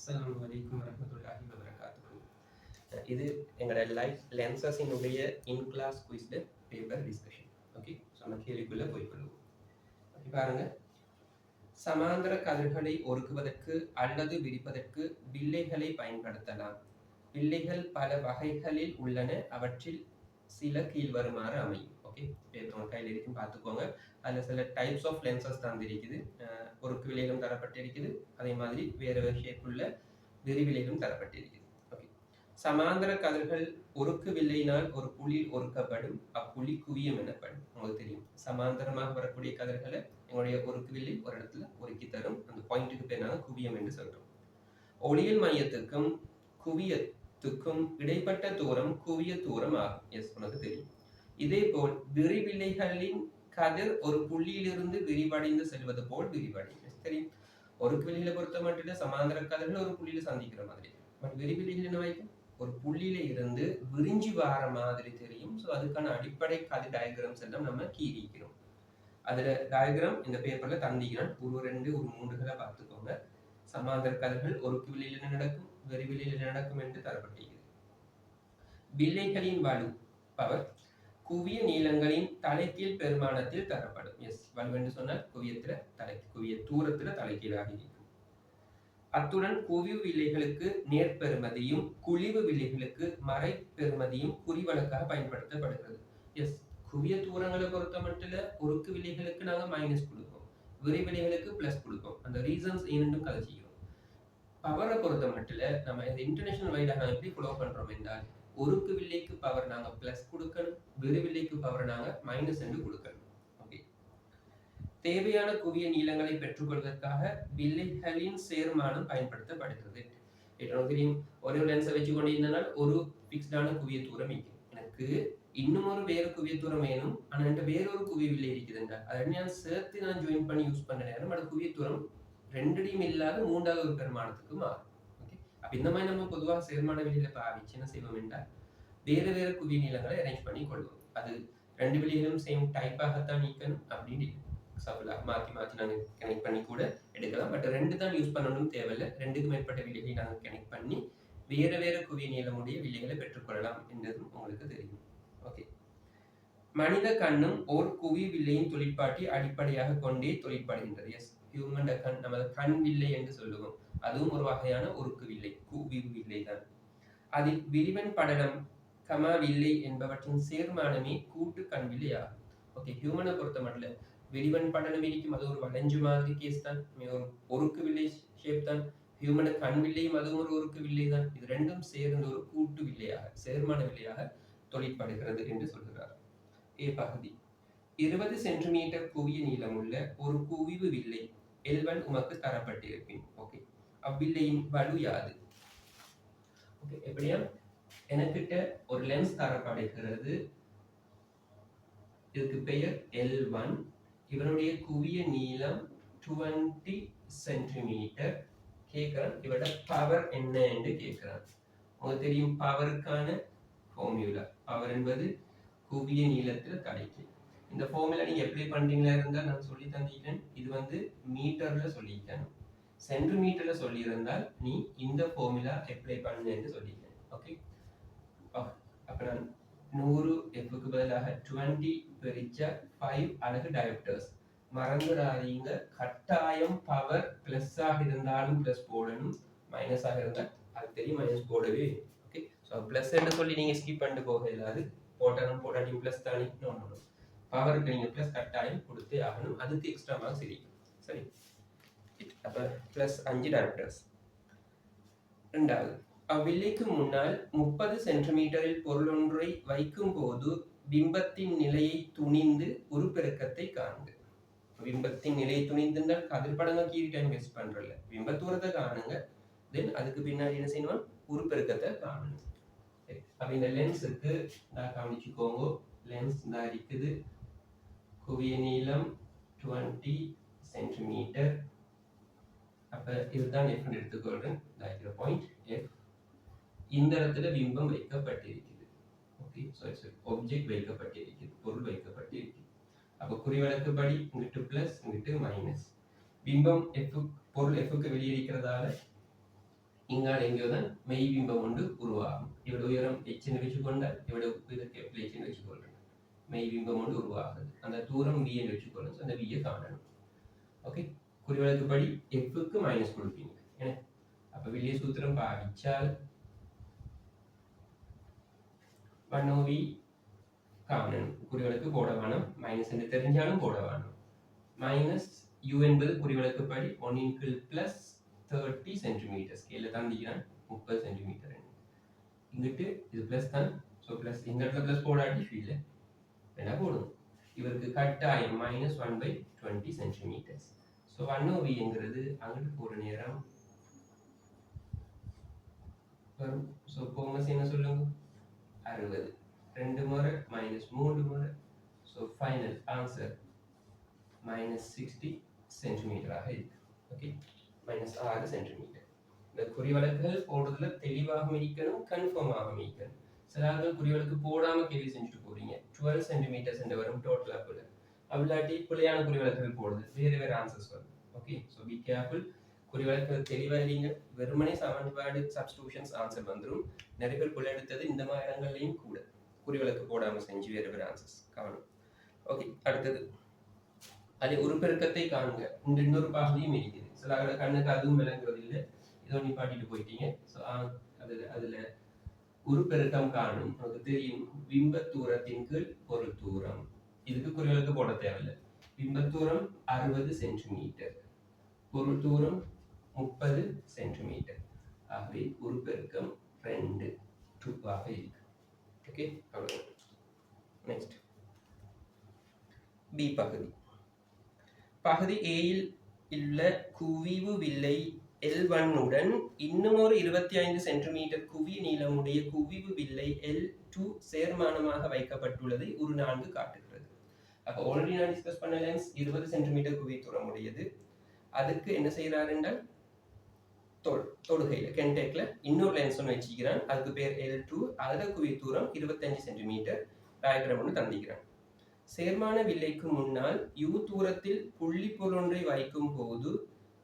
அஸ்ஸலாமு அலைக்கும் வரஹ்மத்துல்லாஹி வபரகாத்துஹு. இது எங்களோட லைஃப் லென்சஸினுடைய இன் கிளாஸ் குயிஸ்ல பேப்பர் டிஸ்கஷன். ஓகே, ஸோ நம்ம கேள்விக்குள்ள போய்க்கொள்வோம். பாருங்க, சமாந்தர கதிர்களை ஒருக்குவதற்கு அல்லது விரிப்பதற்கு வில்லைகளை பயன்படுத்தலாம். வில்லைகள் பல வகைகளில் உள்ளன. அவற்றில் சில கீழ்வருமாறு அமையும். ஓகே, பேப்பர் உங்க கையில் இருக்கும் பார்த்துக்கோங்க. அதில் சில டைப்ஸ் ஆஃப் லென்சஸ் தந்திருக்குது. ஒருக்கு விலைகளும் தரப்பட்டிருக்குது. அதே மாதிரி வேறு ஷேப்புள்ள விரிவிலைகளும் தரப்பட்டிருக்குது. ஓகே, சமாந்தர கதிர்கள் ஒருக்கு வில்லையினால் ஒரு புள்ளி ஒருக்கப்படும். அப்புள்ளி குவியம் எனப்படும். உங்களுக்கு தெரியும், சமாந்தரமாக வரக்கூடிய கதிர்களை எங்களுடைய ஒருக்கு வில்லை ஒரு இடத்துல ஒருக்கி தரும். அந்த பாயிண்ட்டுக்கு பேர் நாங்கள் குவியம் என்று சொல்றோம். ஒளியியல் மையத்துக்கும் குவியத்துக்கும் இடைப்பட்ட தூரம் குவிய தூரம் ஆகும். எஸ், உனக்கு தெரியும். இதே போல் விரிவில்லைகளின் கதிர் ஒரு புள்ளியிலிருந்து விரிவடைந்து செல்வது போல் விரிவடையும். தெரியும், ஒரு வில்லையில பொறுத்த மட்டும் சமாந்தர கதிர்கள் ஒரு புள்ளியில சந்திக்கிற மாதிரி. பட் விரிவில்லைகள் என்ன வைக்கும், ஒரு புள்ளியில இருந்து விரிஞ்சி வார மாதிரி தெரியும். ஸோ அதுக்கான அடிப்படை கதிர் டயக்ராம்ஸ் எல்லாம் நம்ம கீழிக்கிறோம். அதுல டயக்ராம் இந்த பேப்பர்ல தந்திக்கிறோம். ஒரு 2 ஒரு 3களை பார்த்துக்கோங்க. சமாந்தர கதிர்கள் ஒரு வில்லையில நடக்கும், விரிவில்லையில நடக்கும் என்று தரப்பட்டிருக்கிறது. வில்லைகளின் வலு பவர் குவிய நீளங்களின் தலைகீழ் பெருமானத்தில் தரப்படும். எஸ், வலு என்று சொன்னால் குவிய தூரத்துல தலைகீழாக இருக்கும். அத்துடன் குவிவு வில்லைகளுக்கு நேர்பெறுமதியும் குழிவு வில்லைகளுக்கு மறை பெறுமதியும் குறிவழக்காக பயன்படுத்தப்படுகிறது. எஸ், குவிய தூரங்களை பொறுத்த மட்டும் ஒருக்கு வில்லைகளுக்கு நாங்க மைனஸ் கொடுப்போம், விரைவிலைகளுக்கு பிளஸ் கொடுப்போம். அந்த ரீசன்ஸ் ஏனென்றும் கதை செய்யும். பவரை பொறுத்த மட்டும் நம்ம இந்த இன்டர்நேஷனல் வைடாக எப்படி ஃபாலோ பண்றோம் என்றால், ஒருக்கு வில்லைக்கு பவர் நாங்க பிளஸ் கொடுக்கணும், விரிவில்லைக்கு பவர் நாங்க மைனஸ் என்று கொடுக்கணும். ஓகே, தேவையான குவிய நீளங்களை பெற்றுக்கொள்வதற்காக வில்லைகளின் சேர்மானம் பயன்படுத்தப்படுகிறது. தெரியும், ஒரு லென்ஸை வச்சு கொண்டு இருந்தால் ஒரு பிக்ஸ்டான குவிய தூரம் இருக்கும். எனக்கு இன்னும் ஒரு வேறு குவிய தூரம் வேணும், ஆனா என்கிட்ட வேறொரு குவிய வில்லை இருக்குதுன்றா அதை நான் சேர்த்து நான் ஜாயின் பண்ணி யூஸ் பண்ண நேரம் அது குவிய தூரம் ரெண்டடியும் இல்லாத மூன்றாவது ஒரு பெருமானத்துக்கு மாறும். அப்ப இந்த மாதிரி நம்ம பொதுவாக சேர்மான வில்லையில பாவிச்சு என்ன செய்வோம் என்றால், வேறு வேறு குவிய நீளங்களை அரேஞ்ச் பண்ணி கொள்வோம். அது ரெண்டு வில்லைகளும் சேம் டைப்பாகத்தான் நீக்கணும் அப்படின்னு மாற்றி நாங்கள் கனெக்ட் பண்ணி கூட எடுக்கலாம். பட் ரெண்டு தான் யூஸ் பண்ணணும் தேவையில்லை. ரெண்டுக்கு மேற்பட்ட வில்லைகளை நாங்கள் கனெக்ட் பண்ணி வேறு வேறு குவிய நீளமுடைய வில்லைகளை பெற்றுக்கொள்ளலாம் என்றதும் உங்களுக்கு தெரியும். ஓகே, மனித கண்ணும் ஓர் குவி வில்லையின் தொழிற்பாட்டை அடிப்படையாக கொண்டே தொழிற்படுகின்றது. எஸ், ஹியூமன் கண் நமது கண் வில்லை என்று சொல்லுவோம். அதுவும் ஒரு வகையான ஒருக்கு வில்லை, குவிவு வில்லை தான். அதில் விரிவன் படலம் கமா வில்லை என்பவற்றின் சேர்மானமே கூட்டு கண் வில்லை ஆகும். ஓகே, ஹியூமனை பொறுத்த மட்டும் விரிவன் படலம் இருக்கும், அது ஒரு வளைஞ்சு மாதிரி கேஸ் தான், ஒரு ஒருக்கு வில்லை ஷேப் தான். ஹியூமன கண் வில்லையும் அதுவும் ஒரு ஒருக்கு வில்லை தான். இது ரெண்டும் சேர்ந்து ஒரு கூட்டு வில்லையாக, சேர்மான வில்லையாக தொழிற்படுகிறது என்று சொல்கிறார். ஏ பகுதி, 20 சென்டிமீட்டர் குவிய நீளமுள்ள ஒரு குவிவு வில்லை L1 உமக்கு தரப்பட்டிருக்கும். ஓகே, அவ்வில்லையின் வலு யாது? ஓகே, எப்படியா எனக்கிட்ட ஒரு லென்ஸ் தரப்படுகிறது. இதுக்கு பெயர் L1. இவனுடைய குவிய நீளம் 20 சென்டிமீட்டர். கேட்கிறான், இவட பவர் என்ன என்று கேட்கிறான். உங்களுக்கு தெரியும், பவருக்கான ஃபார்முலா. பவர் என்பது குவிய நீளத்தில் தலைக்கு. இந்த ஃபார்முலா நீங்க எப்படி பண்றீங்களா இருந்தால் நான் சொல்லி தந்திருக்கேன். இது மீட்டர்ல சொல்லியிருக்கேன். சென்டிமீட்டர்ல சொல்லியிருந்தால் நீ இந்த ஃபார்முலா அப்ளை பண்ணுன்னு சொல்லியிருக்கேன். ஓகே, அப்ப நான் 100 எஃப்க்கு பதிலாக 20 பெருச்சா 5 அலகு டயோப்டர்ஸ். மறந்துடாதீங்க, கட்டாயம் பவர் பிளஸ் ஆக இருந்தாலும் பிளஸ் போடணும், மைனஸ் ஆக இருந்தால் அது தெரியும் மைனஸ் போடவே. ஓகே, ஸோ பிளஸ் என்று சொல்லி நீங்க ஸ்கிப் பண்ணிட்டு போக இல்லாது, போட்டாலும் போடாட்டி பிளஸ் தானே. பவருக்கு நீங்க பிளஸ் கட்டாயம் கொடுத்தே ஆகணும். அதுக்கு எக்ஸ்ட்ரா மார்க்ஸ் இருக்கும். சரி, அப்ப பிளஸ் 5 டயோப்டர்ஸ். இரண்டாவது, அவ்வில்லைக்கு முன்னால் 30 சென்டிமீட்டரில் பொருளொன்றை வைக்கும் போது பிம்பத்தின் நிலையை துணிந்து உருப்பெருக்கத்தை காணுங்க. பிம்பத்தின் நிலையை துணிந்துனால் கதிர்படங்க கீழ் டைம் வேஸ்ட் பண்றல, பிம்ப தூரத்தை காணுங்க. தென் அதுக்கு பின்னாடி என்ன செய்யணும், உருப்பெருக்கத்தை காணணும். அப்ப இந்த லென்ஸுக்கு நான் கவனிச்சுக்கோங்க. லென்ஸ் தான் இருக்குது, குவிய நீளம் 20 சென்டிமீட்டர். அப்ப இதுதான் F எடுத்துக்கொள்றேன். Point F. இந்த இடத்துல பிம்பம் வைக்கப்பட்டிருக்கிறது. ஓகே, ஆப்ஜெக்ட் வைக்கப்பட்டிருக்கிறது, பொருள் வைக்கப்பட்டிருக்கிறது. அப்ப குறிவழக்குப்படி இங்கிட்டு பிளஸ் இங்கிட்டு மைனஸ். பிம்பம் F, பொருள் Fக்கு வெளியே இருக்கிறதால இங்கால எங்கேயோ தான் மெய்பிம்பம் ஒன்று உருவாகும். இவட உயரம் எச்சுன்னு வச்சுக்கொண்டால் இவட இதற்கு எச்சுன்னு வச்சுக்கொள்றேன். மெய்பிம்பம் ஒன்று உருவாகுது. அந்த தூரம் v என்று வச்சுக்கொள்ளும். அந்த v காணணும். ஓகே, குறிவழக்குப்படி f-க்கு மைனஸ் கொடுப்பீங்க. ஏன்னா அப்ப வெளியே சூத்திரம் பாவிச்சால் 1/v காணணும். குறிவழக்கு போட வேணும். மைனஸ் என்று தெரிஞ்சாலும் போட வேணும். மைனஸ் u என்பது குறிவழக்குப்படி 1 பிளஸ் 30 சென்டிமீட்டர் ஸ்கேல தாண்டிக்கிறான் 30 சென்டிமீட்டர். இங்கிட்டு இது பிளஸ் தான். ஸோ பிளஸ் இந்த இடத்துல பிளஸ் போடாட்டி ஃபீல்டு என்ன போடும். இவருக்கு கட்டாயம் மைனஸ் 1/20 சென்டிமீட்டர்ஸ். ஸோ 1/v என்கிறது அங்கிட்டு போகிற நேரம் வரும். ஸோ கோமஸ் என்ன சொல்லுங்க 60. 2 முறை மைனஸ் 3 முறை. ஸோ ஃபைனல் ஆன்சர் மைனஸ் 60 சென்டிமீட்டராக இருக்கு. Okay, minus 6 centimetre. இந்த குறிவழக்குகள் போடுறதுல தெளிவாக இருக்கணும், கன்ஃபார்மாக இருக்கணும். சில ஆட்கள் குறிவழக்கு போடாம கேள்வி செஞ்சுட்டு போறீங்க. 12 சென்டிமீட்டர்ஸ் என்று வரும் டோட்டலா கூட. அவ்வளாட்டி பிள்ளையான குறிவழக்குகள் போடுது, வேறு வேறு ஆன்சர்ஸ் வரும். Okay, so be careful. குறிவழக்கு தெளிவாக இருங்க. வெறுமனே சமன்பாடு சப்ஸ்டிடியூஷன்ஸ் ஆன்சர் வந்துடும். நிறைய பேர் புள்ள எடுத்தது இந்த மாதிரி இடங்கள்லையும் கூட குறிவழக்கு போடாம செஞ்சு வேறு வேறு ஆன்சர்ஸ் காணும். ஓகே, அடுத்தது அது உருப்பெருக்கத்தை காணுங்க. இன்னொரு பகுதியும் இருக்குது. சில கண்ணுக்கு அதுவும் விளங்குறது இல்லை. இதோ நிப்பாட்டிட்டு போயிட்டீங்க. ஸோ அதுல உருப்பெருக்கம் காணும். நமக்கு தெரியும் பிம்ப தூரத்தின் கீழ் பொருள் தூரம். இதுக்கு குறிவழக்கு போட தேவையில்லை. பிம்ப தூரம் 60 சென்டிமீட்டர், பொருள் தூரம் 30 சென்டிமீட்டர். ஆகவே உருப்பெருக்கம் 2 ஆக இருக்கு. ஓகே, அவ்வளவு. நெக்ஸ்ட் பி பகுதி. பகுதி ஏயில் உள்ள குவிவு வில்லை L1 உடன் இன்னும் ஒரு 25 சென்டிமீட்டர் குவி நீளமுடைய குவிவு வில்லை L2 சேர்மானமாக வைக்கப்பட்டுள்ளதை ஒரு 4 காட்டுகிறது. அப்ப ஆல்ரெடி நான் டிஸ்கஸ் பண்ண லென்ஸ் 20 சென்டிமீட்டர் குவி தூரம் உடையது. அதுக்கு என்ன செய்யறாரு என்றால் தொடுகையில கென்டெக்ல இன்னொரு லென்ஸ் ஒன்று வச்சுக்கிறான். அதுக்கு பேர் L2. அதுல குவி தூரம் 25 சென்டிமீட்டர். டயக்ராம் ஒன்று தந்திக்கிறான். சேர்மான வில்லைக்கு முன்னால் u தூரத்தில் புள்ளி பொருள் ஒன்றை வைக்கும் போது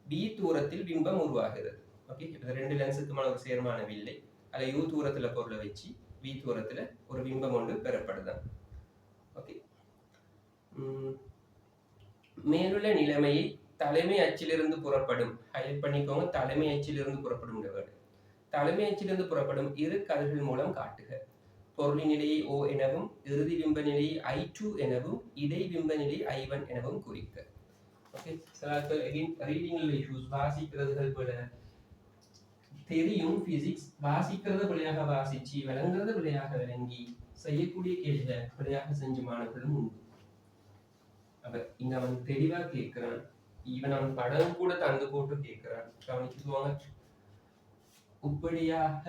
b தூரத்தில் பிம்பம் உருவாகிறது. ஓகே, இப்போ ரெண்டு லென்ஸுக்குமான ஒரு சேர்மான வில்லை, அதில் u தூரத்துல பொருளை வச்சு b தூரத்துல ஒரு பிம்பம் ஒன்று பெறப்படுதான். ஓகே, மேலுள்ள நிலைமையை தலைமை அச்சிலிருந்து புறப்படும், ஹைலைட் பண்ணிக்கோங்க, தலைமை அச்சிலிருந்து புறப்படும். தலைமை அச்சிலிருந்து புறப்படும் இரு கதிர்கள் மூலம் காட்டுக. பொருளின் நிலையை O எனவும் இறுதி பிம்ப நிலையை I2 எனவும் இடை பிம்ப நிலையை I1 எனவும் குறிக்க. ஓகே, சில ரீடிங் இஷ்யூஸ் வாசிக்கிறதுகள் போல தெரியும் பிசிக்ஸ், வாசிக்கிறத பிள்ளையாக வாசிச்சு விளங்குறத பிள்ளையாக விளங்கி செய்யக்கூடிய கேள்விகளை பிள்ளையாக செஞ்ச மாணவர்களும் உண்டு. அப்ப இங்க அவன் தெளிவா கேட்கிறான். ஈவன் அவன் படம் கூட தந்து போட்டு கேட்கிறான். கவனிச்சுக்குவாங்க. இப்படியாக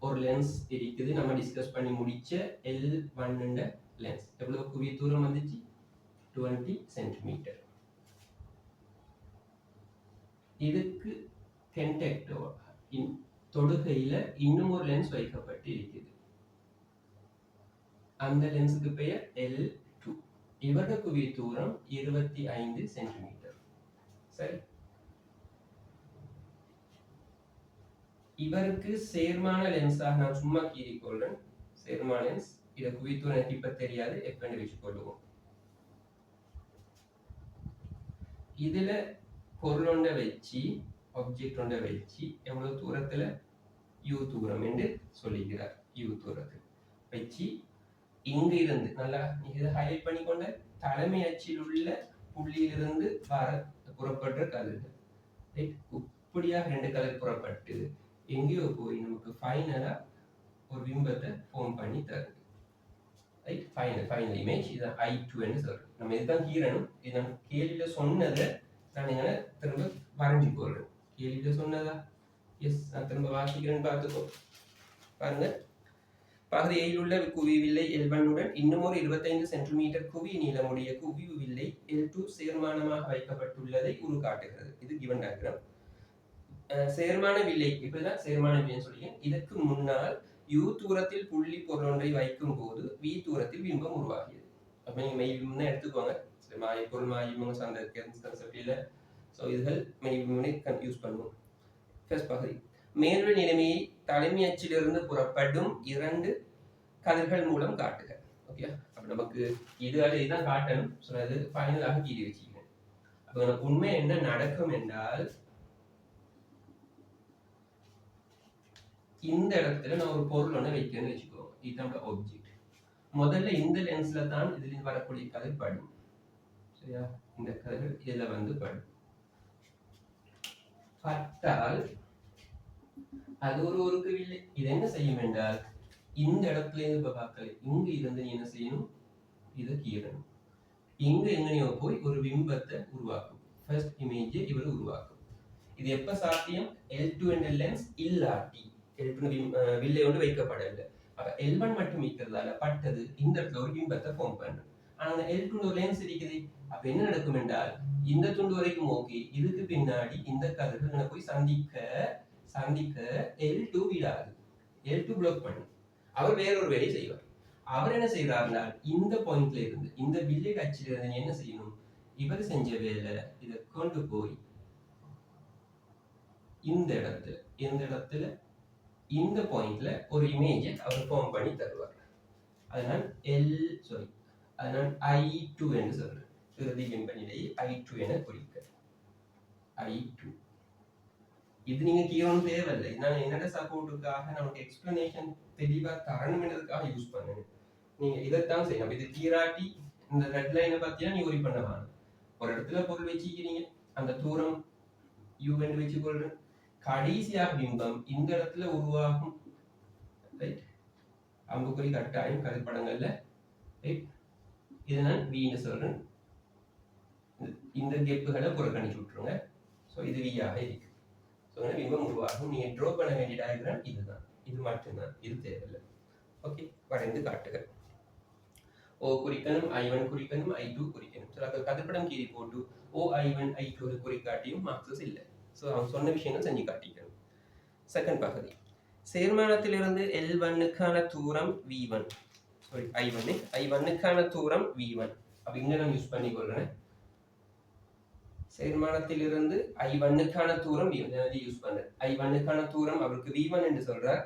ஒரு லென்ஸ் இருக்குது. நம்ம டிஸ்கஸ் பண்ணி முடிச்ச L1 லென்ஸ் எவ்வளவு குவிய தூரம் வந்துச்சு 20 சென்டிமீட்டர். இதுக்கு கென்டெக்டோ தொடுகையில இன்னும் ஒரு லென்ஸ் வைக்கப்பட்டு இருக்குது. அந்த லென்ஸுக்கு பெயர் L2. இவரது குவிய தூரம் 25 சென்டிமீட்டர். சரி, இவருக்கு சேர்மான லென்ஸாக நான் சும்மா கீறிக்கொள்றேன். சேர்மான லென்ஸ். இதை குவித்தூரம் எனக்கு இப்ப தெரியாது, எப்படி வச்சுக்கொள்ளுவோம். இதுல பொருள் ஒன்றை வச்சு ஆப்ஜெக்ட் ஒன்றை வச்சு எவ்வளவு தூரத்துல u தூரம் என்று சொல்லிக்கிறார். u தூரத்தில் வச்சு இங்க இருந்து நல்லா இதை ஹைலைட் பண்ணிக்கொண்ட தலைமை அச்சில் உள்ள புள்ளியிலிருந்து புறப்படுற கதிர்கள் இப்படியாக 2 கதிர் புறப்பட்டு எங்கேயோ போய் நமக்கு ஃபைனலா ஒரு பிம்பத்தை ஃபார்ம் பண்ணி தருது. ரைட், ஃபைனல் இமேஜ் இது I2 ன்னு சொல்றோம். நம்ம இதுதான் கீறணும். இது நான் கேள்வியில சொன்னதை நான் எங்களை திரும்ப வரைஞ்சு போடுறேன். கேள்வியில சொன்னதா? எஸ், நான் திரும்ப வாசிக்கிறேன்னு பார்த்துக்கோ. பாருங்க, பகுதி ஏயில் உள்ள குவி வில்லை L1 உடன் இன்னும் ஒரு 25 சென்டிமீட்டர் குவி நீளமுடைய குவிவு வில்லை L2 சேர்மானமாக வைக்கப்பட்டுள்ளதை உருக்காட்டுகிறது. இது கிவன் டயக்ராம். சேர்மான வில்லை இப்படிதான் சேர்மான வில்லைன்னு சொல்லிங்க. இதற்கு முன்னால் u தூரத்தில் புள்ளி பொருள் ஒன்றை வைக்கும் போது v தூரத்தில் பிம்பம் உருவாகியது. அப்ப நீங்க மெய் பிம்பம் எடுத்துக்கோங்க. மாய பொருள் மாய பிம்பம் சார்ந்த கான்செப்ட் இல்ல. ஸோ இதுகள் மெய் பிம்பனை யூஸ் பண்ணுவோம். ஃபர்ஸ்ட் பகுதி மேல்வெளி நிலைமையை தலைமை அச்சிலிருந்து புறப்படும் 2 கதிர்கள் மூலம் காட்டுக. ஓகே, அப்ப நமக்கு இதுதான் காட்டணும். ஸோ அது ஃபைனலாக கீழே வச்சுக்கிறேன். அப்போ எனக்கு உண்மை என்ன நடக்கும் என்றால், இந்த இடத்துல நான் ஒரு பொருள் ஒன்று வைக்கிறேன்னு வச்சுக்கோ. இதுதான் ஆப்ஜெக்ட். முதல்ல இந்த லென்ஸ்ல தான் இதுல வரக்கூடிய கதிர் படும். சரியா? இந்த கதிர் இதுல வந்து படும். பட்டால் அது ஒருவருக்கு இல்லை. இது என்ன செய்யும் என்றால், இந்த இடத்துல இருந்து இப்ப பார்க்கல, இங்க இருந்து நீ என்ன செய்யணும், இதை கீறணும். இங்க எங்கனையோ போய் ஒரு பிம்பத்தை உருவாக்கும். ஃபர்ஸ்ட் இமேஜ் இவர் உருவாக்கும். இது எப்ப சாத்தியம்? L2 என்ற லென்ஸ் இல்லாட்டி, L2 வில்லை ஒன்று வைக்கப்படவில்லை. அப்ப L1 மட்டும் இருக்கிறதால பட்டது இந்த இடத்துல ஒரு பிம்பத்தை ஃபார்ம் பண்ணும். ஆனா அந்த L2 ஒரு லென்ஸ் இருக்குது. அப்ப என்ன நடக்கும் என்றால், இந்த துண்டு வரைக்கும் ஓகே, இதுக்கு பின்னாடி இந்த கதிர்கள் போய் சந்திக்க L2 விடாது. L2 பிளாக் பண்ணும். அவர் வேறொரு வேலை செய்வார். அவர் என்ன செய்யறாருன்னா, இந்த பாயிண்ட்ல இருந்து, இந்த வில்லை அச்சில இருந்து என்ன செய்யணும், இவர் செஞ்ச வேலை இதை கொண்டு போய் இந்த இடத்துல இந்த பாயிண்ட்ல ஒரு இமேஜ் அவர் ஃபார்ம் பண்ணி தருவார். அதனால் அதனால் I2 என்று சொல்றேன். இறுதி பிம்பநிலையை I2 என குறிக்க. I2 இது நீங்க கீழோன்னு தேவையில்லை. நான் என்னோட சப்போர்ட்டுக்காக நமக்கு எக்ஸ்பிளனேஷன் தெளிவா தரணும்ன்றதுக்காக யூஸ் பண்ணேன். நீங்க இதைத்தான் செய்யணும். இது கீராட்டி இந்த ரெட் லைனை பத்தியா நீ ஒரி பண்ண வேணும். ஒரு இடத்துல பொருள் வச்சுக்கிறீங்க, அந்த தூரம் U என்று வச்சுக்கொள்றேன். கடைசியாக பிம்பம் இந்த இடத்துல உருவாகும். ரைட், அம்புக்குறி கட்டாயம் கதிர்படங்கள்ல. ரைட், இதை நான் V சொல்றேன். இந்த கேப்புகளை புறக்கணிச்சு விட்டுருங்க. ஸோ இது V-ஆக இருக்கு. ஸோ பிம்பம் உருவாகும். நீங்க ட்ரா பண்ண வேண்டிய டயக்ராம் இதுதான். இது மட்டும்தான், இது தேவையில்லை. ஓகே, வரைந்து காட்டுக. O குறிக்கணும், I1 குறிக்கணும், I2 குறிக்கணும். ஸோ அது கதிர்படம் கீறி போட்டு OI1 I2 குறிக்காட்டியும் மார்க்ஸஸ் இல்லை. ஸோ அவன் சொன்ன விஷயங்கள் செஞ்சு காட்டிக்கணும். செகண்ட் பகுதி, சேர்மானத்திலிருந்து L1க்கான தூரம் V1. சாரி, I1க்கான தூரம் V1. அப்ப இங்க நான் யூஸ் பண்ணி கொள்றேன். சேர்மானத்திலிருந்து I1க்கான தூரம் V1 யூஸ் பண்றேன். I1க்கான தூரம் அவருக்கு V1 என்று சொல்றார்.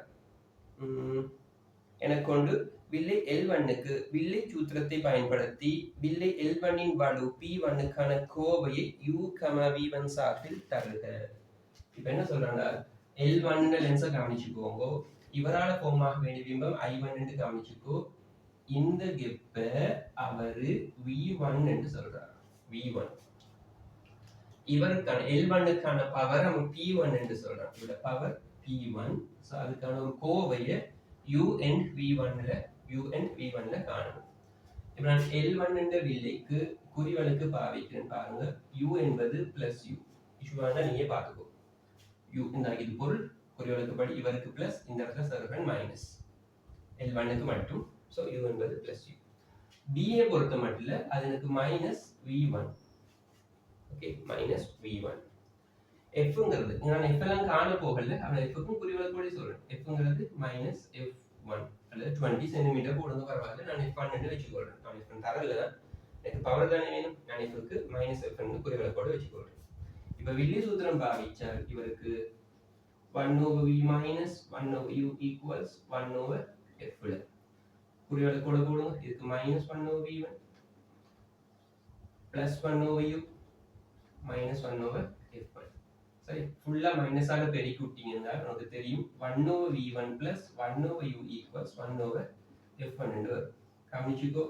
எனக்கு கொண்டு வில்லை L1க்கு வில்லை சூத்திரத்தை பயன்படுத்தி வில்லை L1இன் வலு P1க்கான கோவையை U, V1 சார்பில் தருக. இப்ப என்ன சொல்றாங்க, L1 லென்ஸை கவனிச்சுக்கோங்க. இவரால ஃபார்ம் ஆக வேண்டிய பிம்பம் I1 என்று கவனிச்சுக்கோ. இந்த கெப்ப அவரு V1 என்று சொல்றார். V1 இவருக்கான L1க்கான பவர் நம்ம P1 என்று சொல்றார். இவரோட பவர் P1. ஸோ அதுக்கான ஒரு கோவையை U and V1ல காணணும். இப்போ நான் L1 என்ற வில்லைக்கு குறிவலுக்கு பாவிக்கிறேன். பாருங்க, U என்பது பிளஸ் U. இஷ்யூவான நீங்க பார்த்துக்கோ. U இந்த இது பொருள் குறிவலுக்கு படி இவருக்கு பிளஸ், இந்த இடத்துல சர்வன் மைனஸ். L1க்கு மட்டும். ஸோ U என்பது பிளஸ் U. B ஐ பொறுத்த மட்டும் அது எனக்கு minus V1. Okay, minus V1. Fங்கிறது நான் F எல்லாம் காண போகல, அவன் Fக்கும் குறிவலுக்கு படி சொல்றேன். Fங்கிறது மைனஸ் F1 அல்லது 20 சென்டிமீட்டர் போடுங்க பரவாயில்ல. நான் F1 என்று வச்சுக்கொள்றேன். நான் F1 தரல தான், எனக்கு பவர் தானே வேணும். நான் Fக்கு மைனஸ் F1 குறிவலுக்கோடு வச்சுக்கொள்றேன். இப்போ வில்லி சூத்திரம் பாவிச்சால் இவருக்கு 1/v minus 1/u equals 1/f. குறிவலுக்கோடு போடுங்க. இதுக்கு minus 1/v1 plus 1/u minus 1/f1. சரி, ஃபுல்லா மைனஸால பெருக்கி விட்டீங்கன்னா நமக்கு தெரியும் 1/v1 plus 1/u equals 1/f1 என்று வரும். கவனிச்சுக்கோ,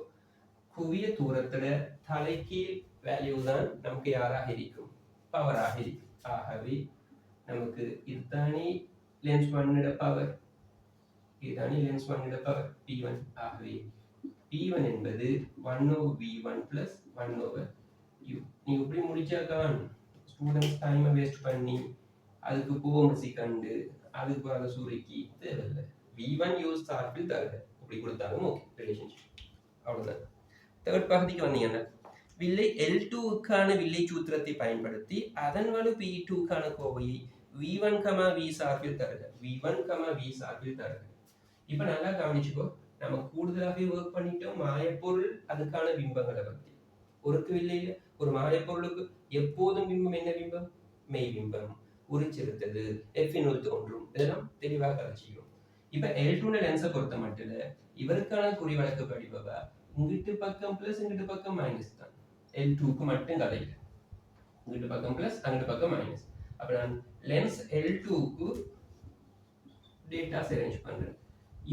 குவிய தூரத்துல தலைகீழ் வேல்யூ தான் நமக்கு யாராக இருக்கும், பவராக இருக்கும். ஆகவே நமக்கு இதுதானே லென்ஸ் 1 பவர், இதுதானே லென்ஸ் 1 பவர் P1. ஆகவே P1 என்பது 1/v1 plus 1/u. நீங்க இப்படி முடிச்சாக்கான் ஸ்டூடெண்ட்ஸ் டைமை வேஸ்ட் பண்ணி அதுக்கு போமசி கண்டு அதுக்கு அதை சுருக்கி தேவையில்லை. V1 யூஸ் சார்பில் தருக இப்படி கொடுத்தாலும் ஓகே, ரிலேஷன்ஷிப் அவ்வளோதான். தேர்ட் பகுதிக்கு வந்தீங்கன்னா, வில்லை L2க்கான வில்லை சூத்திரத்தை பயன்படுத்தி அதன் வலு P2க்கான கோவையை V1, V சார்பில் தருக. V1, V சார்பில் தருக. இப்போ நல்லா கவனிச்சுக்கோ, நம்ம கூடுதலாகவே ஒர்க் பண்ணிட்டோம் மாயப்பொருள் அதுக்கான பிம்பங்களை பற்றி. ஒருக்கு வில்லையில ஒரு மாயப்பொருளுக்கு எப்போதும் பிம்பம் என்ன பிம்பம்? மெய் பிம்பம். உரிச்சிருத்தது எஃபினுள் தோன்றும் இதெல்லாம் தெளிவாக கதைச்சிக்கும். இப்ப L2 லென்ஸை பொறுத்த மட்டும் இவருக்கான குறி வழக்கு படிப்பவா இங்கிட்டு பக்கம் பிளஸ் இங்கிட்டு பக்கம் மைனஸ் தான். L2க்கு மட்டும் கதையில இங்கிட்டு பக்கம் பிளஸ் அங்கிட்டு பக்கம் மைனஸ். அப்ப நான் லென்ஸ் L2க்கு டேட்டாஸ் அரேஞ்ச் பண்றேன்.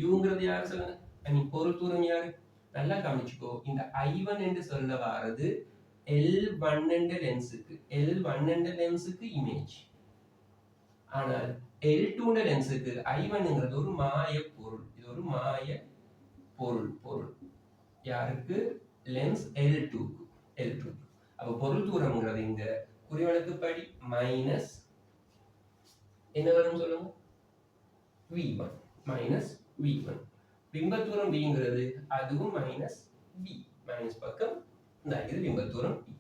யூங்கிறது யாரு சொல்லுங்க? ஐ மீன் பொருள் தூரம் யாரு? நல்லா கவனிச்சுக்கோ. இந்த I1 என்று சொல்ல வாரது L1 என்ற லென்ஸுக்கு L1 என்ற லென்ஸுக்கு இமேஜ். ஆனால் L2 லென்ஸுக்கு I1ங்கிறது ஒரு மாய பொருள். இது ஒரு மாய பொருள் யாருக்கு? லென்ஸ் L2க்கு. அப்ப பொருள் தூரம்ங்கிறது இங்க குறிவழக்குப்படி மைனஸ் என்ன வரும் சொல்லுங்க? V1 minus V1. பிம்பத்தூரம் Vங்கிறது அதுவும் மைனஸ் V. மைனஸ் பக்கம் இந்த இது பிம்பத்தூரம் V.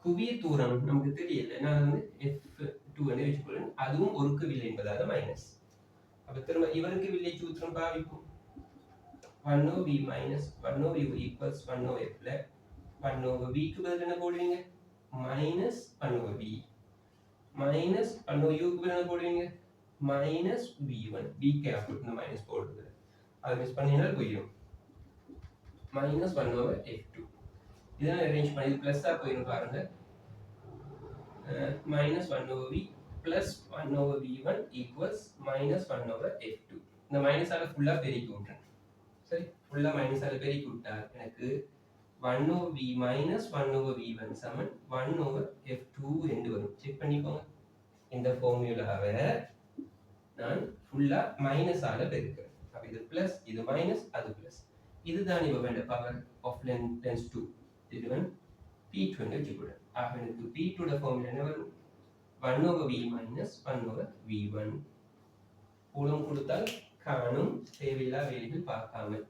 குவிய தூரம் நமக்கு தெரியல. நான் வந்து F2 என்று வச்சுக்கொள்ளும். அதுவும் ஒருக்கு வில்லை என்பதாக மைனஸ். அப்ப திரும்ப இவருக்கு வில்லை சூத்திரம் பாவிக்கும். 1 over V minus 1 over U equals 1 over F plus 1 over V க்கு பதில் என்ன போடுவீங்க? Minus 1 over V minus 1 over U க்கு பதில் என்ன போடுவீங்க? Minus V1. V கேபிள் இந்த மைனஸ் போடுறது. அதை மிஸ் பண்ணினா போயிடும். Minus 1 over F2. இதெல்லாம் அரேஞ்ச் பண்ணி பிளஸ்ஸா போயிடும் பாருங்க. Minus 1 over V plus 1 over V1 equals minus 1 over F2. இந்த மைனஸால ஃபுல்லா பெருக்கி விட்டுறேன். சரி, ஃபுல்லா மைனஸால பெருக்கி விட்டால் எனக்கு 1 over V minus 1 over V1 சமன் 1 over F2 என்று வரும். செக் பண்ணிக்கோங்க. இந்த ஃபார்முலாவை நான் ஃபுல்லா மைனஸால பெருக்கிறேன். அப்ப இது பிளஸ், இது மைனஸ், அது பிளஸ். இதுதான் இப்ப வேண்ட பவர் ஆஃப் லென்ஸ் 2. இதுவன் P2 என்று வச்சுக்கிறேன். ஆக எனக்கு P2 ட ஃபார்முலா என்ன வரும்? 1 over V minus 1 over V1. கூடும் கொடுத்தால் காணும். தேவையில்லா வேலைகள் பார்க்காமல்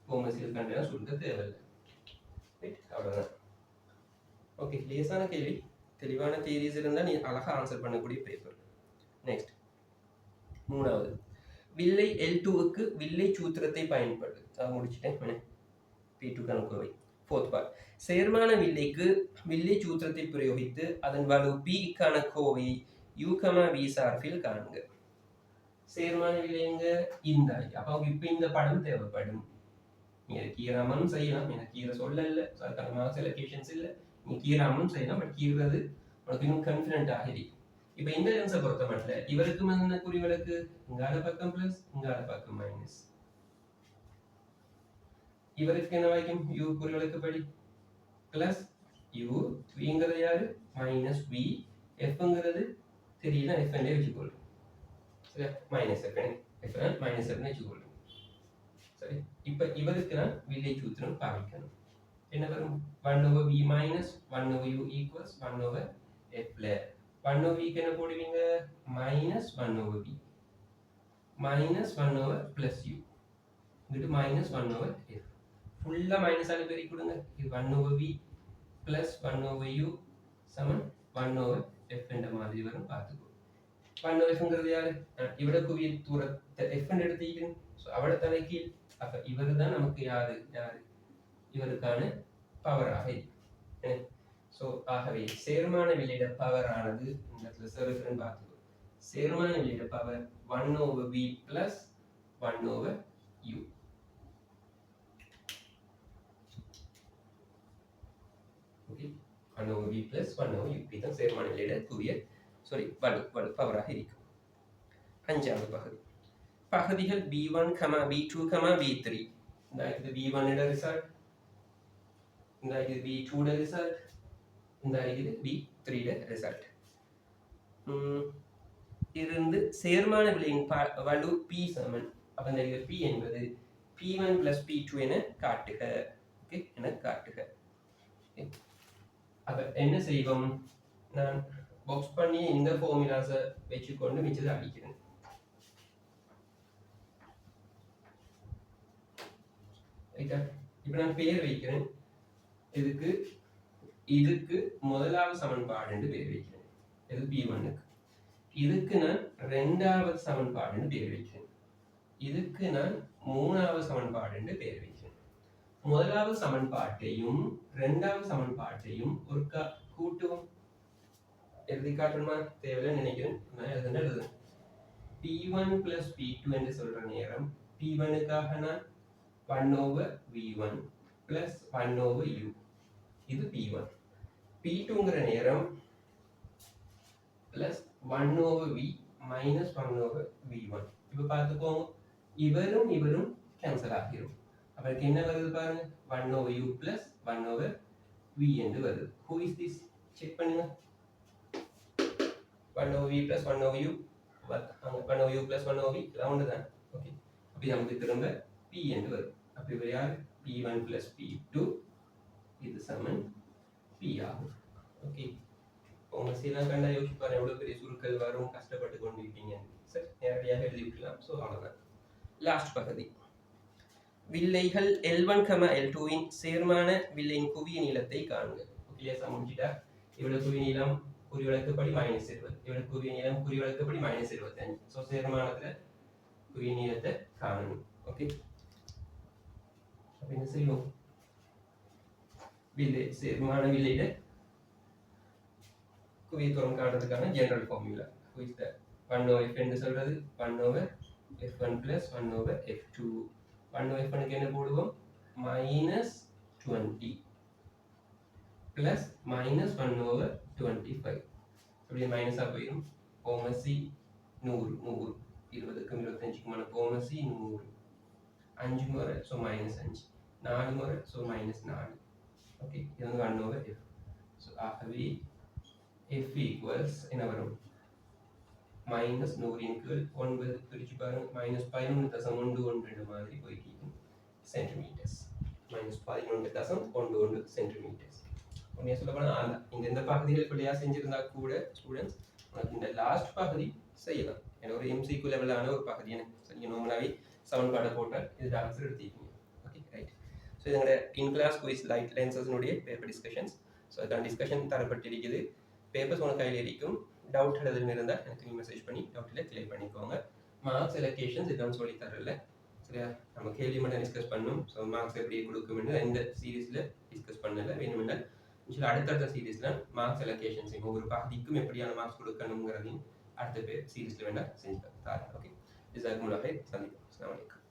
கோமசியல் கண்டனா சுருக்க தேவையில்லை. அவ்வளவுதான். ஓகே, லேசான கேள்வி. தெளிவான தியரிஸ் இருந்தால் நீ அழகா ஆன்சர் பண்ணக்கூடிய பேப்பர். நெக்ஸ்ட், மூணாவது, வில்லை L2க்கு வில்லை சூத்திரத்தை பயன்படுது. முடிச்சிட்டேன். P2 கணக்குவை. ஃபோர்த் பார்ட், சேர்மான வில்லைக்கு வில்லை சூத்திரத்தை பிரயோகித்து அதன் வலு P-க்கான கோவை U, V சார்பில் காண்க. சேர்மான வில்லைங்க இந்த. அப்ப இப்ப இந்த படம் தேவைப்படும். நீங்க கீராமனும் செய்யலாம். எனக்கு கீரை சொல்லல, அதுக்கான மார்க்ஸ் அலோகேஷன்ஸ் இல்லை. நீங்க கீராமனும் செய்யலாம். பட் கீறது உனக்கு இன்னும் கான்ஃபிடென்ட் ஆகிடு. இப்ப இந்த லென்ஸை பொறுத்த மட்டும் இவருக்கு என்ன குறிவிலக்கு? இங்கால பக்கம் பிளஸ், இங்கால பக்கம் மைனஸ். இவருக்கு என்ன வாய்க்கும்? U குறிவிலக்கு படி பிளஸ் U, Vங்கிறது யாரு? மைனஸ் V, Fங்கிறது தெரியல, F என்றே வச்சுக்கொள்ளும். சரியா? Minus F minus F வச்சுக்கொள்ளும். சரி, இப்ப இவருக்கு நான் வில்லை சூத்திரம் பாவிக்கணும். என்ன வரும்? 1 over V minus 1 over U equals 1 over F plus 1 over V க்கு என்ன போடுவீங்க? minus 1 over V minus 1 over plus U இங்கிட்டு minus 1 over F. ஃபுல்லா மைனஸ் ஆல பெருக்கி கொடுங்க. இது 1 over V plus 1 over U சமன் 1 over F என்ற மாதிரி வரும். பார்த்துக்கோ. 1 over Fங்கிறது யாரு? இவட குவிய தூரத்தை F என்று எடுத்துக்கிறேன். ஸோ அவட தலைக்கீழ். அப்ப இவர் தான் நமக்கு யாரு? இவருக்கான பவராக இருக்கு. ஸோ ஆகவே சேர்மான வில்லையிட பவர் ஆனது இந்த இடத்துல செருஃபரன் பார்த்துக்கோ. சேர்மான வில்லையிட power 1 over V plus 1 over U. Okay, 1 over V plus 1 over U. இதுதான் சேர்மான வில்லையிட குவிய வலு பவராக இருக்கும். அஞ்சாவது பகுதி, பகுதிகள் B1, B2, B3. இது B1 இட ரிசல்ட், இது B2 இட ரிசல்ட், இது B3 இட ரிசல்ட். இருந்து சேர்மான விலையின் வலு P சமன். அப்ப இந்த P என்பது P1 plus P2 என காட்டுக. ஓகே, என காட்டுக. அப்ப என்ன செய்வோம்? நான் பாக்ஸ் பண்ணி இந்த ஃபார்முலாஸை வச்சுக்கொண்டு மிச்சத்தை அடிக்கிறேன். இப்ப நான் பேர் வைக்கிறேன். இதுக்கு முதலாவது சமன்பாடு என்று பேர் வைக்கிறேன். இது P1க்கு. இதுக்கு நான் இரண்டாவது சமன்பாடு என்று பேர் வைக்கிறேன். இதுக்கு நான் மூணாவது சமன்பாடு என்று பேர் வைக்கிறேன். முதலாவது சமன்பாட்டையும் இரண்டாவது சமன்பாட்டையும் ஒரு கூட்டுவோம். எழுதி காட்டணுமா தேவையில்லை நினைக்கிறேன். நான் எழுதுனேன். P1 plus P2 என்று சொல்ற நேரம் P1க்காக நான் 1 over V1 plus 1 over U. இது P1. P2ங்கிற நேரம் plus 1 over V minus 1 over V1. இப்போ பார்த்துக்கோங்க, இவரும் இவரும் கேன்சல் ஆகிரும். அவருக்கு என்ன வருது பாருங்க, 1 over U plus 1 over V என்று வருது. Who is this? செக் பண்ணுங்க. 1 over V plus 1 over U, 1 over U plus 1 over V, round தான். ஓகே, அப்போ நமக்கு திரும்ப P என்று வரும். அப்போ இவர் யார்? P1 plus P2 இது சமன் P ஆகும். ஓகே, உங்க சீலாம் கண்டா யோசிச்சு பாருங்க எவ்வளவு பெரிய சுருக்கள் வரும், கஷ்டப்பட்டு கொண்டு இருக்கீங்க. சரி, நேரடியாக எழுதி விட்டுலாம். ஸோ அவ்வளோதான். லாஸ்ட் பகுதி, வில்லைகள் L1, L2 இன் சேர்மான வில்லையின் குவிய நீளத்தை காணுங்க. ஓகே, முடிஞ்சிட்டா இவ்வளவு குவிய நீளம் குறி வழக்கப்படி -20, இவ்வளவு குவிய நீளம் குறி வழக்கப்படி -25. ஸோ சேர்மானத்துல குவிய நீளத்தை காணணும். ஓகே, அப்ப என்ன செய்வோம்? வில்லை சேர்மான வில்லையில குவிய தூரம் காண்றதுக்கான ஜெனரல் ஃபார்முலா 1 over f என்று சொல்றது 1 over f1 plus 1 over f2. 1 over f1 க்கு என்ன போடுவோம்? -20 plus -1 over 25. அப்படியே மைனஸா போயிடும். கோமசி 100 20க்கும் 25க்குமான கோமசி 100. 5 முறை ஸோ -5, 4 முறை ஸோ -4. ஓகே, இது வந்து 1 over f. ஸோ ஆகவே f equals என்ன வரும்? -100 இன் கீழ் 9 பிரிச்சு பாருங்க, -11.12 மாதிரி போயிட்டு சென்டிமீட்டர்ஸ். -11.11 சென்டிமீட்டர்ஸ். உண்மையாக சொல்ல போனால் இந்த பகுதியில் பிள்ளையா செஞ்சிருந்தா கூட ஸ்டூடெண்ட்ஸ் உனக்கு இந்த லாஸ்ட் பகுதி செய்யலாம். ஏன்னா ஒரு எம்சிக்யூ லெவலான ஒரு பகுதி எனக்கு சரிங்க. நார்மலாகவே சமன்பாடை போட்டால் இது ஆன்சர் எடுத்துக்கீங்க. Okay, right. ஸோ இதோட இன் கிளாஸ் குயிஸ் லைட் லென்சஸ்னுடைய பேப்பர் டிஸ்கஷன்ஸ். ஸோ அதுக்கான டிஸ்கஷன் தரப்பட்டிருக்குது. பேப்பர்ஸ் உனக்கு கையில் இருக்கும். டவுட் எதுவும் இருந்தால் எனக்கு நீங்கள் மெசேஜ் பண்ணி டவுட்டில் கிளியர் பண்ணிக்கோங்க. மார்க்ஸ் எலோகேஷன்ஸ் இதெல்லாம் சொல்லி தரல. சரியா, நம்ம கேள்வி மட்டும் டிஸ்கஸ் பண்ணணும். ஸோ மார்க்ஸ் எப்படி கொடுக்கும்னு இந்த சீரீஸில் டிஸ்கஸ் பண்ணல. வேணுமென்றால் அடுத்தடுத்த சீரீஸ்ல மார்க்ஸ் எலோகேஷன்ஸ் ஒவ்வொரு பகுதிக்கும் எப்படியான மார்க்ஸ் கொடுக்கணுங்கிறதையும் அடுத்த சீரீஸ்ல வேண்டாம் செஞ்சு தரேன். ஓகே, ஜஸாக்குமுல்லாஹ், சந்திப்போம். அஸ்ஸலாமு அலைக்கும்.